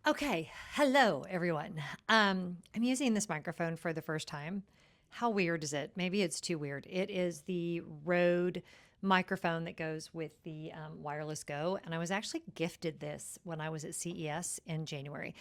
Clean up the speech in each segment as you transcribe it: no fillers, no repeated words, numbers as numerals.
Okay, hello everyone. I'm using this microphone for the first time. How weird is it? Maybe it's too weird. It is the Rode microphone that goes with the Wireless Go, and I was actually gifted this when I was at CES in January.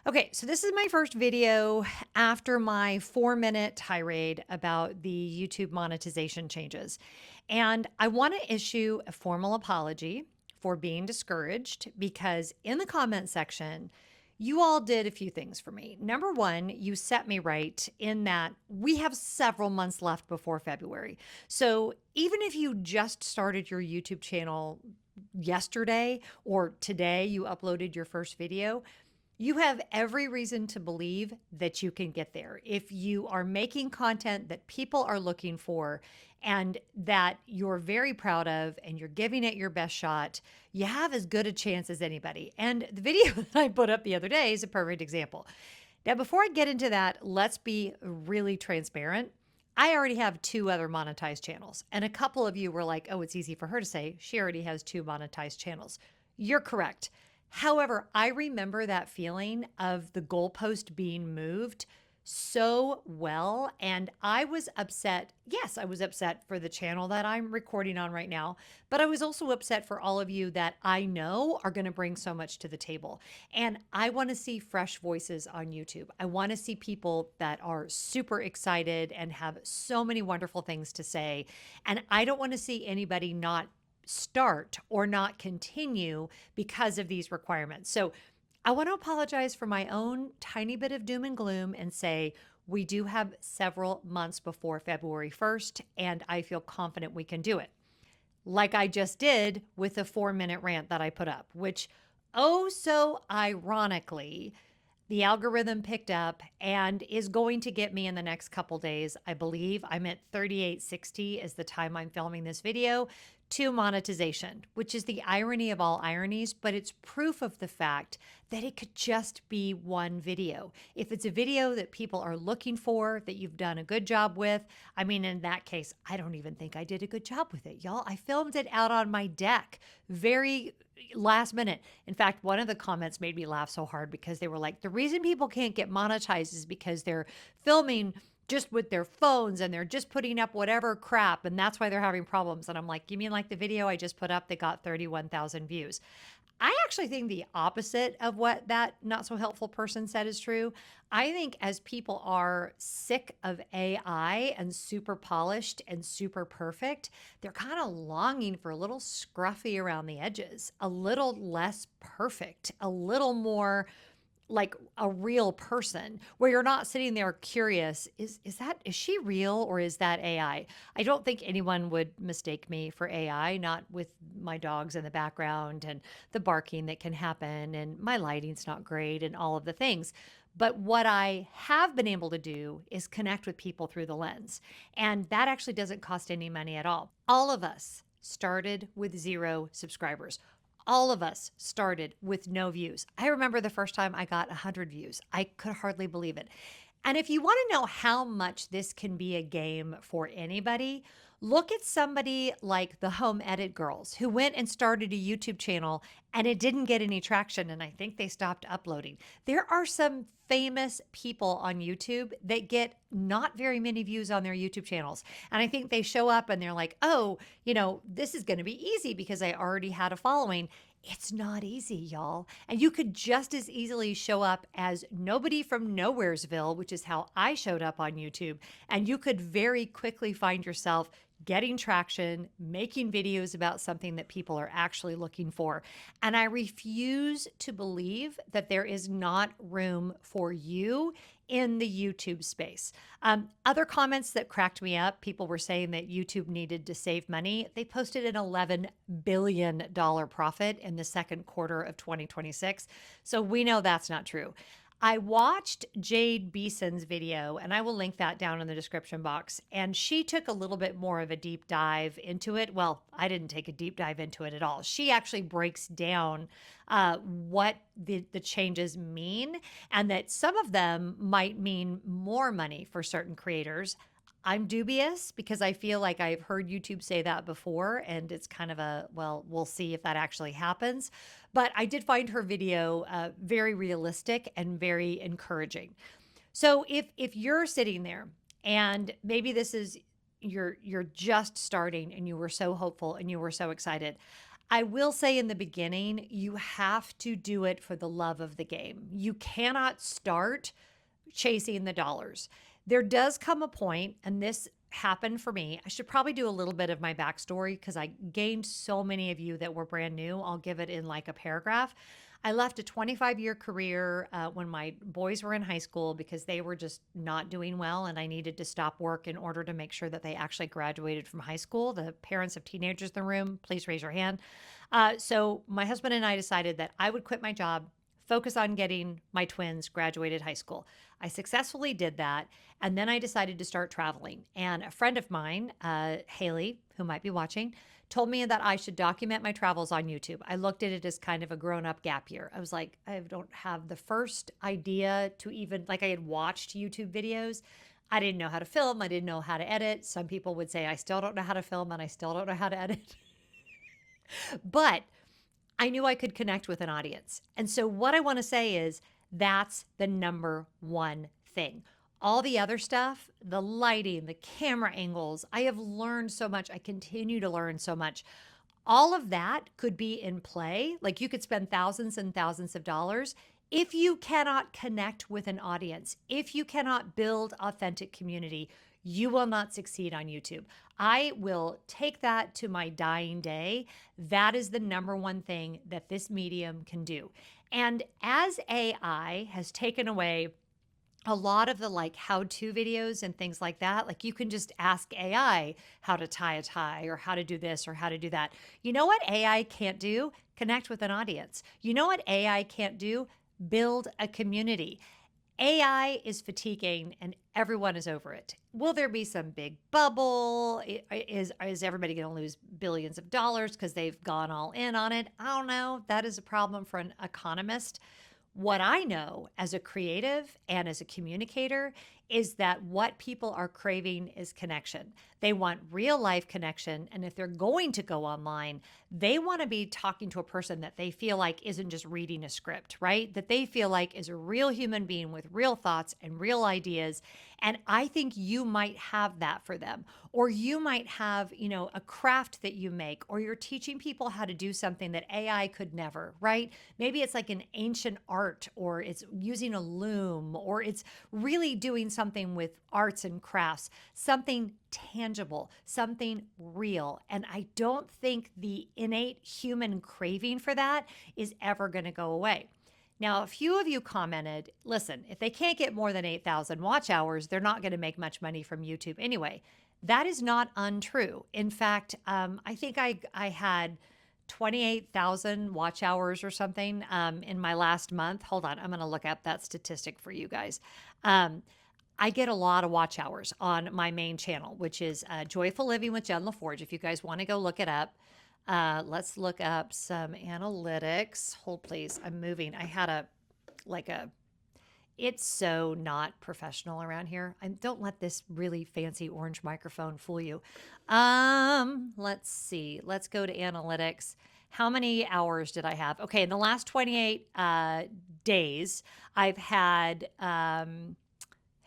Okay, so this is my first video after my 4-minute tirade about the YouTube monetization changes. And I want to issue a formal apology for being discouraged because in the comment section, you all did a few things for me. Number one, you set me right in that we have several months left before February. So even if you just started your YouTube channel yesterday or today, you uploaded your first video, you have every reason to believe that you can get there. If you are making content that people are looking for and that you're very proud of and you're giving it your best shot, you have as good a chance as anybody. And the video that I put up the other day is a perfect example. Now, before I get into that, let's be really transparent. I already have 2 other monetized channels. And a couple of you were like, oh, it's easy for her to say she already has 2 monetized channels. You're correct. However, I remember that feeling of the goalpost being moved so well. And I was upset. Yes, I was upset for the channel that I'm recording on right now, but I was also upset for all of you that I know are going to bring so much to the table. And I want to see fresh voices on YouTube. I want to see people that are super excited and have so many wonderful things to say. And I don't want to see anybody not start or not continue because of these requirements. So I want to apologize for my own tiny bit of doom and gloom and say we do have several months before February 1st, and I feel confident we can do it. Like I just did with the 4-minute rant that I put up, which, oh, so ironically, the algorithm picked up and is going to get me in the next couple days. I believe I'm at 3860 is the time I'm filming this video to monetization, which is the irony of all ironies, but it's proof of the fact that it could just be one video. If it's a video that people are looking for, that you've done a good job with, I mean, in that case, I don't even think I did a good job with it, y'all. I filmed it out on my deck very last minute. In fact, one of the comments made me laugh so hard because they were like, the reason people can't get monetized is because they're filming just with their phones and they're just putting up whatever crap and that's why they're having problems. And I'm like, you mean like the video I just put up that got 31,000 views? I actually think the opposite of what that not so helpful person said is true. I think as people are sick of AI and super polished and super perfect, they're kind of longing for a little scruffy around the edges, a little less perfect, a little more like a real person where you're not sitting there curious, is she real or is that AI? I don't think anyone would mistake me for AI, not with my dogs in the background and the barking that can happen and my lighting's not great and all of the things. But what I have been able to do is connect with people through the lens. And that actually doesn't cost any money at all. All of us started with 0 subscribers. All of us started with no views. I remember the first time I got 100 views. I could hardly believe it. And if you want to know how much this can be a game for anybody, look at somebody like the Home Edit Girls who went and started a YouTube channel and it didn't get any traction. And I think they stopped uploading. There are some famous people on YouTube that get not very many views on their YouTube channels. And I think they show up and they're like, oh, this is going to be easy because I already had a following. It's not easy, y'all. And you could just as easily show up as nobody from Nowheresville, which is how I showed up on YouTube. And you could very quickly find yourself getting traction, making videos about something that people are actually looking for. And I refuse to believe that there is not room for you in the YouTube space. Other comments that cracked me up, people were saying that YouTube needed to save money. They posted an $11 billion profit in the second quarter of 2026. So we know that's not true. I watched Jade Beeson's video, and I will link that down in the description box. And she took a little bit more of a deep dive into it. Well, I didn't take a deep dive into it at all. She actually breaks down what the changes mean, and that some of them might mean more money for certain creators. I'm dubious because I feel like I've heard YouTube say that before, and it's kind of a, well, we'll see if that actually happens. But I did find her video very realistic and very encouraging. So if you're sitting there and maybe this is you're just starting and you were so hopeful and you were so excited, I will say in the beginning, you have to do it for the love of the game. You cannot start chasing the dollars. There does come a point, and this happened for me. I should probably do a little bit of my backstory because I gained so many of you that were brand new. I'll give it in like a paragraph. I left a 25-year career when my boys were in high school because they were just not doing well, and I needed to stop work in order to make sure that they actually graduated from high school. The parents of teenagers in the room, please raise your hand. So my husband and I decided that I would quit my job, focus on getting my twins graduated high school. I successfully did that. And then I decided to start traveling. And a friend of mine, Haley, who might be watching, told me that I should document my travels on YouTube. I looked at it as kind of a grown up gap year. I was like, I don't have the first idea to even, like, I had watched YouTube videos. I didn't know how to film. I didn't know how to edit. Some people would say, I still don't know how to film and I still don't know how to edit. But I knew I could connect with an audience. And so, what I want to say is that's the number one thing. All the other stuff, the lighting, the camera angles, I have learned so much. I continue to learn so much. All of that could be in play. Like you could spend thousands and thousands of dollars. If you cannot connect with an audience, if you cannot build authentic community, you will not succeed on YouTube. I will take that to my dying day. That is the number one thing that this medium can do. And as AI has taken away a lot of the like how-to videos and things like that, like you can just ask AI how to tie a tie or how to do this or how to do that. You know what AI can't do? Connect with an audience. You know what AI can't do? Build a community. AI is fatiguing and everyone is over it. Will there be some big bubble? Is everybody going to lose billions of dollars because they've gone all in on it? I don't know. That is a problem for an economist. What I know as a creative and as a communicator is that what people are craving is connection. They want real life connection. And if they're going to go online, they want to be talking to a person that they feel like isn't just reading a script, right? That they feel like is a real human being with real thoughts and real ideas. And I think you might have that for them. Or you might have, a craft that you make, or you're teaching people how to do something that AI could never, right? Maybe it's like an ancient art, or it's using a loom, or it's really doing something with arts and crafts, something tangible, something real. And I don't think the innate human craving for that is ever going to go away. Now, a few of you commented, listen, if they can't get more than 8,000 watch hours, they're not going to make much money from YouTube anyway. That is not untrue. In fact, I think I had 28,000 watch hours or something in my last month. Hold on, I'm going to look up that statistic for you guys. I get a lot of watch hours on my main channel, which is Joyful Living with Jen LaForge. If you guys want to go look it up, let's look up some analytics. Hold, please. I'm moving. I had it's so not professional around here. Don't let this really fancy orange microphone fool you. Let's see. Let's go to analytics. How many hours did I have? Okay, in the last 28 days, I've had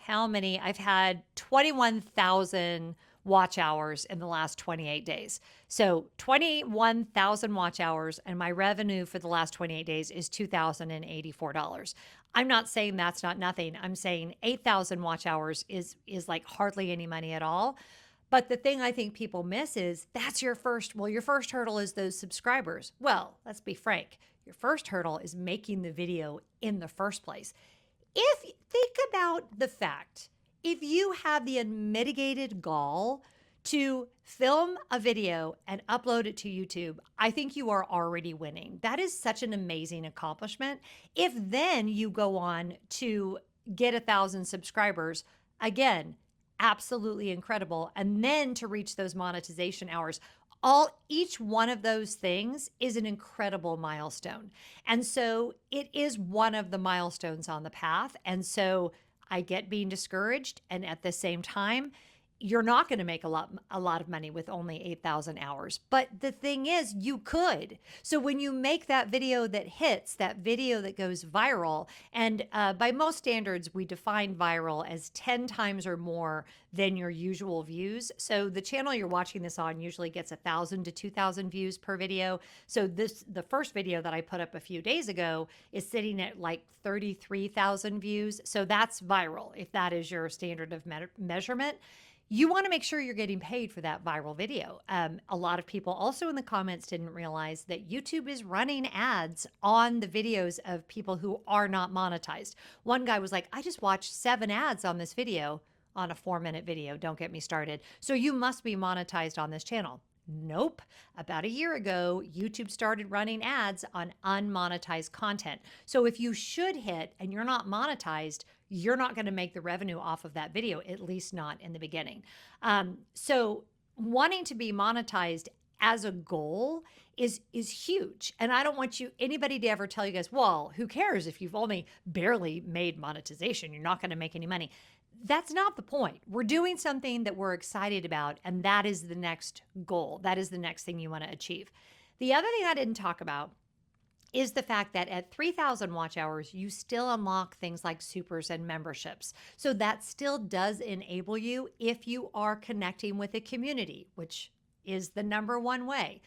I've had 21,000 watch hours in the last 28 days. So 21,000 watch hours, and my revenue for the last 28 days is $2,084. I'm not saying that's not nothing. I'm saying 8,000 watch hours is like hardly any money at all. But the thing I think people miss is that's your first hurdle is those subscribers. Well, let's be frank. Your first hurdle is making the video in the first place. Think about the fact, if you have the unmitigated gall to film a video and upload it to YouTube, I think you are already winning. That is such an amazing accomplishment. If then you go on to get 1,000 subscribers, again, absolutely incredible. And then to reach those monetization hours, each one of those things is an incredible milestone. And so it is one of the milestones on the path. And so I get being discouraged. And at the same time, you're not going to make a lot of money with only 8,000 hours. But the thing is, you could. So when you make that video that hits, that video that goes viral, and by most standards, we define viral as 10 times or more than your usual views. So the channel you're watching this on usually gets 1,000 to 2,000 views per video. So the first video that I put up a few days ago is sitting at like 33,000 views. So that's viral, if that is your standard of measurement. You want to make sure you're getting paid for that viral video. A lot of people also in the comments didn't realize that YouTube is running ads on the videos of people who are not monetized. One guy was like, I just watched 7 ads on this video, on a 4-minute video. Don't get me started. So you must be monetized on this channel. Nope. About a year ago, YouTube started running ads on unmonetized content. So if you should hit and you're not monetized, you're not going to make the revenue off of that video, at least not in the beginning. So wanting to be monetized as a goal is huge. And I don't want anybody to ever tell you guys, well, who cares if you've only barely made monetization? You're not going to make any money. That's not the point. We're doing something that we're excited about, and that is the next goal. That is the next thing you want to achieve. The other thing I didn't talk about is the fact that at 3,000 watch hours, you still unlock things like supers and memberships. So that still does enable you, if you are connecting with a community, which is the number one way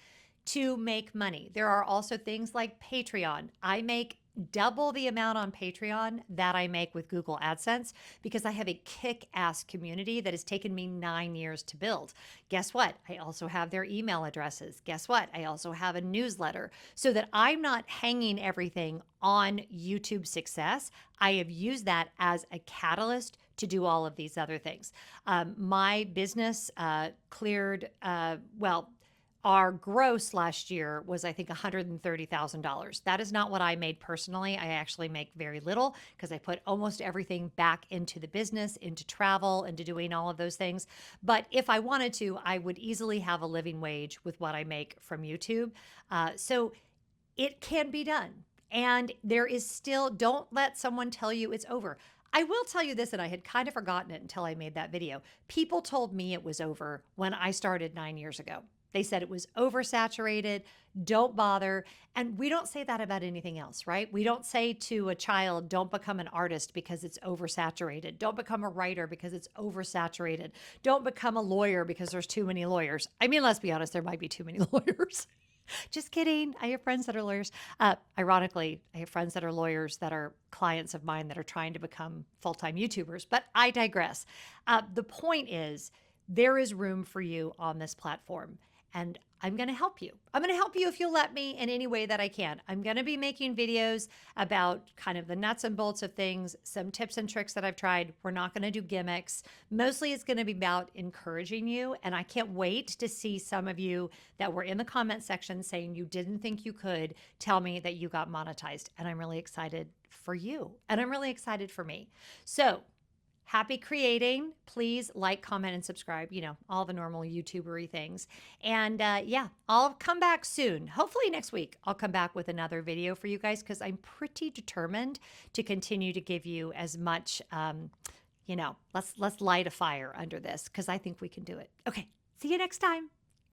to make money. There are also things like Patreon. I make double the amount on Patreon that I make with Google AdSense because I have a kick-ass community that has taken me 9 years to build. Guess what? I also have their email addresses. Guess what? I also have a newsletter so that I'm not hanging everything on YouTube success. I have used that as a catalyst to do all of these other things. My business cleared, our gross last year was, I think, $130,000. That is not what I made personally. I actually make very little because I put almost everything back into the business, into travel, into doing all of those things. But if I wanted to, I would easily have a living wage with what I make from YouTube. So it can be done. And there is still, don't let someone tell you it's over. I will tell you this, and I had kind of forgotten it until I made that video. People told me it was over when I started 9 years ago. They said it was oversaturated, don't bother. And we don't say that about anything else, right? We don't say to a child, don't become an artist because it's oversaturated. Don't become a writer because it's oversaturated. Don't become a lawyer because there's too many lawyers. I mean, let's be honest, there might be too many lawyers. Just kidding. I have friends that are lawyers. Ironically, I have friends that are lawyers that are clients of mine that are trying to become full-time YouTubers, but I digress. The point is, there is room for you on this platform. And I'm going to help you. I'm going to help you if you'll let me in any way that I can. I'm going to be making videos about kind of the nuts and bolts of things, some tips and tricks that I've tried. We're not going to do gimmicks. Mostly it's going to be about encouraging you. And I can't wait to see some of you that were in the comment section saying you didn't think you could tell me that you got monetized. And I'm really excited for you. And I'm really excited for me. So happy creating. Please like, comment, and subscribe. You know, all the normal YouTuber-y things. And yeah, I'll come back soon. Hopefully next week, I'll come back with another video for you guys because I'm pretty determined to continue to give you as much, let's light a fire under this because I think we can do it. Okay, see you next time.